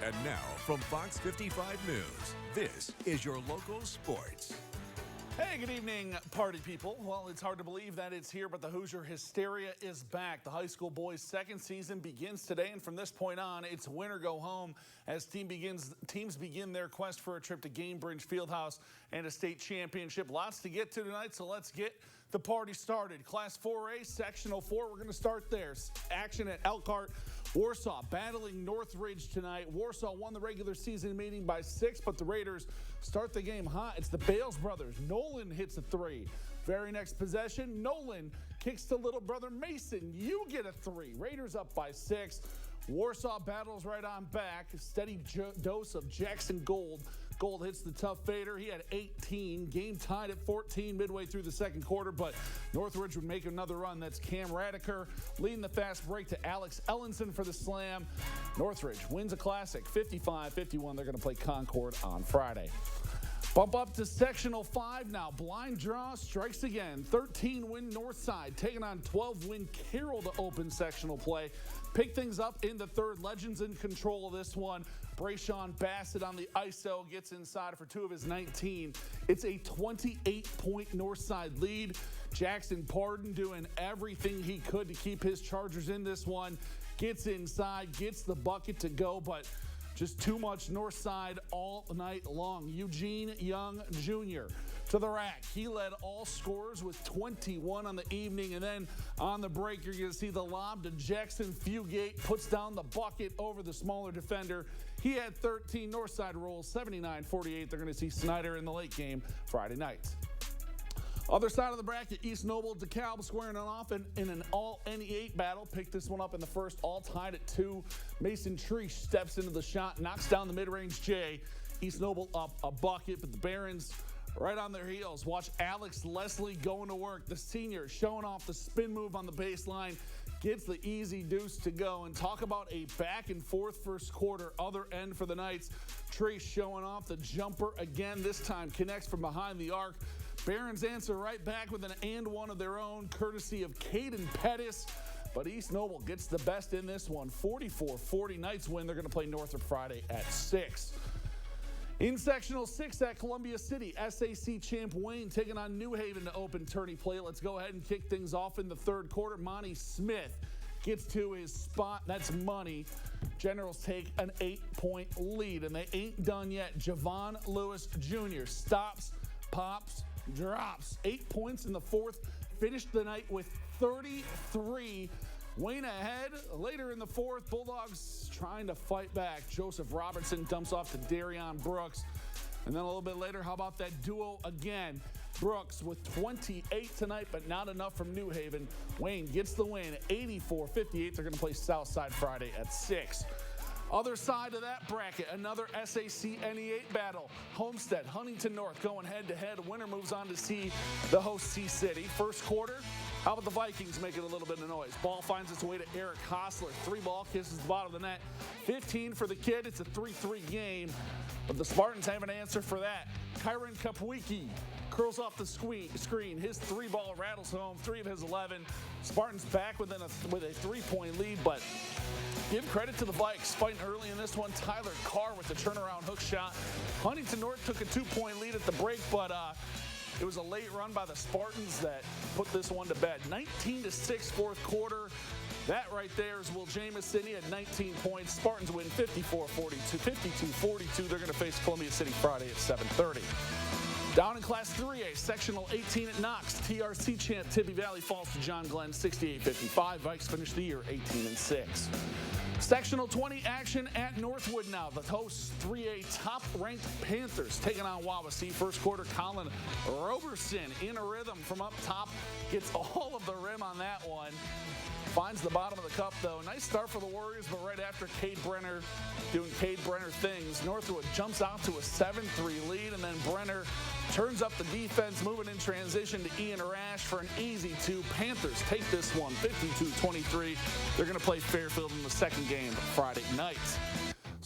And now, from Fox 55 News, this is your local sports. Hey, good evening, party people. Well, it's hard to believe that it's here, but the Hoosier hysteria is back. The high school boys' second season begins today, and from this point on, it's win or go home as teams begin their quest for a trip to Gamebridge Fieldhouse and a state championship. Lots to get to tonight, so let's get the party started. Class 4A, Sectional 4, we're going to start there. Action at Elkhart. Warsaw battling Northridge tonight. Warsaw won the regular season meeting by 6, but the Raiders start the game hot. It's the Bales brothers. Nolan hits a 3. Very next possession, Nolan kicks to little brother Mason. You get a 3. Raiders up by 6. Warsaw battles right on back. Steady dose of Jackson Gold. Gold hits the tough fader. He had 18. Game tied at 14 midway through the second quarter, but Northridge would make another run. That's Cam Radiker leading the fast break to Alex Ellenson for the slam. Northridge wins a classic, 55-51. They're going to play Concord on Friday. Bump up to Sectional 5 now. Blind draw strikes again. 13-win Northside taking on 12-win Carroll to open sectional play. Pick things up in the third. Legends in control of this one. Brayshawn Bassett on the ISO gets inside for 2 of his 19. It's a 28-point Northside lead. Jackson Pardon doing everything he could to keep his Chargers in this one. Gets inside, gets the bucket to go, but just too much Northside all night long. Eugene Young Jr. to the rack. He led all scorers with 21 on the evening. And then on the break, you're going to see the lob to Jackson Fugate. Puts down the bucket over the smaller defender. He had 13. Northside rolls 79-48. They're going to see Snyder in the late game Friday night. Other side of the bracket, East Noble, DeKalb squaring it off in an all-NE8 battle. Picked this one up in the first, all tied at 2. Mason Treesh steps into the shot, knocks down the mid-range J. East Noble up a bucket, but the Barons right on their heels. Watch Alex Leslie going to work. The senior showing off the spin move on the baseline. Gets the easy deuce to go. And talk about a back-and-forth first quarter, other end for the Knights. Treesh showing off the jumper again. This time connects from behind the arc. Barons answer right back with an and one of their own, courtesy of Caden Pettis. But East Noble gets the best in this one. 44-40. Knights win. They're going to play Northrop Friday at 6. In Sectional 6 at Columbia City, SAC champ Wayne taking on New Haven to open tourney play. Let's go ahead and kick things off in the third quarter. Monty Smith gets to his spot. That's money. Generals take an 8-point lead, and they ain't done yet. Javon Lewis Jr. stops, pops, drops. 8 points in the fourth. Finished the night with 33. Wayne ahead. Later in the fourth, Bulldogs trying to fight back. Joseph Robertson dumps off to Darion Brooks. And then a little bit later, how about that duo again? Brooks with 28 tonight, but not enough from New Haven. Wayne gets the win, 84-58. They're going to play Southside Friday at 6. Other side of that bracket, another SAC NE8 battle. Homestead, Huntington North going head-to-head. Winner moves on to see the host C-City. First quarter, how about the Vikings making a little bit of noise? Ball finds its way to Eric Hostler. 3-ball kisses the bottom of the net. 15 for the kid. It's a 3-3 game. But the Spartans have an answer for that. Kyron Kapwicki curls off the screen. His 3-ball rattles home, 3 of his 11. Spartans back with a 3-point lead, but give credit to the Vikes fighting early in this one. Tyler Carr with the turnaround hook shot. Huntington North took a 2-point lead at the break, but it was a late run by the Spartans that put this one to bed. 19-6 fourth quarter. That right there is Will Jamison. He had 19 points. Spartans win 54-42, 52-42. They're going to face Columbia City Friday at 7:30. Down in Class 3A, Sectional 18 at Knox. TRC champ Tibby Valley falls to John Glenn, 68-55. Vikes finish the year 18-6. Sectional 20 action at Northwood now. The hosts 3A top-ranked Panthers taking on Wawasee. First quarter, Colin Roberson in a rhythm from up top. Gets all of the rim on that one. Finds the bottom of the cup, though. Nice start for the Warriors, but right after Cade Brenner doing Cade Brenner things, Northwood jumps out to a 7-3 lead, and then Brenner turns up the defense, moving in transition to Ian Rash for an easy 2. Panthers take this one, 52-23. They're going to play Fairfield in the second game Friday night.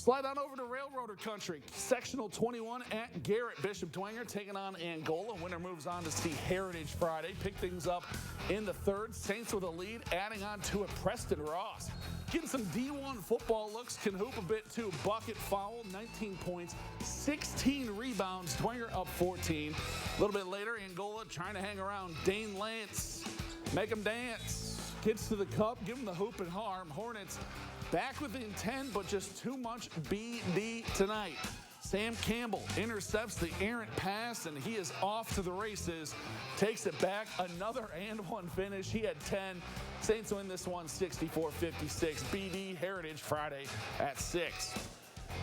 Slide on over to Railroader Country. Sectional 21 at Garrett. Bishop Dwenger taking on Angola. Winner moves on to see Heritage Friday. Pick things up in the third. Saints with a lead, adding on to it Preston Ross. Getting some D1 football looks, can hoop a bit too. Bucket foul, 19 points, 16 rebounds. Dwenger up 14. A little bit later, Angola trying to hang around. Dane Lance, make him dance. Gets to the cup, give him the hoop and harm. Hornets back within 10, but just too much BD tonight. Sam Campbell intercepts the errant pass, and he is off to the races. Takes it back, another and one finish. He had 10. Saints win this one 64-56. BD Heritage Friday at 6.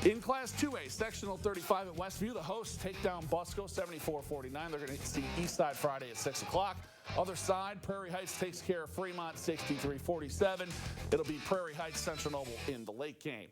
In Class 2A, Sectional 35 at Westview, the hosts take down Busco 74-49. They're going to see Eastside Friday at 6 o'clock. Other side, Prairie Heights takes care of Fremont 63-47. It'll be Prairie Heights Central Noble in the late game.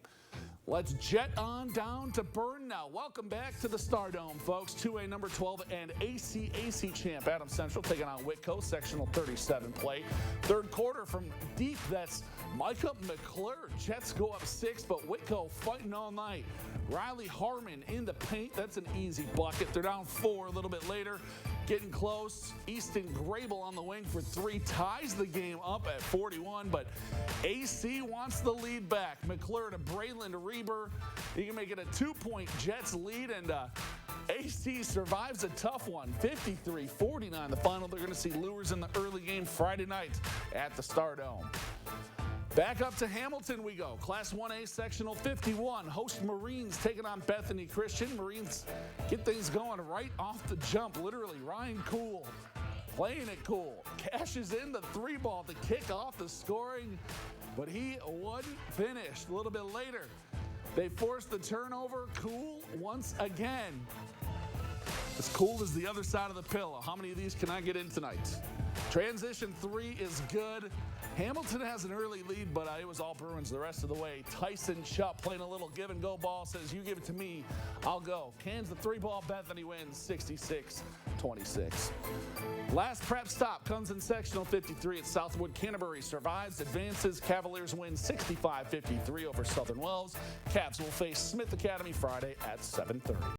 Let's jet on down to Burn now. Welcome back to the Stardome, folks. 2A number 12 and ACAC champ Adams Central taking on Whitco, Sectional 37 play. Third quarter from deep, that's Micah McClure. Jets go up 6, but Whitco fighting all night. Riley Harmon in the paint. That's an easy bucket. They're down 4 a little bit later. Getting close. Easton Grable on the wing for 3. Ties the game up at 41, but AC wants the lead back. McClure to Braylon Reber. He can make it a 2-point Jets lead, and AC survives a tough one. 53-49 the final. They're going to see Lures in the early game Friday night at the Stardome. Back up to Hamilton we go. Class 1A Sectional 51. Host Marines taking on Bethany Christian. Marines get things going right off the jump. Literally, Ryan Cool playing it cool. Cashes in the 3-ball to kick off the scoring, but he wouldn't finish. A little bit later, they forced the turnover. Cool once again. As cool as the other side of the pillow. How many of these can I get in tonight? Transition 3 is good. Hamilton has an early lead, but it was all Bruins the rest of the way. Tyson Chupp playing a little give-and-go ball, says, you give it to me, I'll go. Cans the 3-ball, Bethany wins 66-26. Last prep stop comes in Sectional 53 at Southwood. Canterbury survives, advances. Cavaliers win 65-53 over Southern Wells. Cavs will face Smith Academy Friday at 7:30.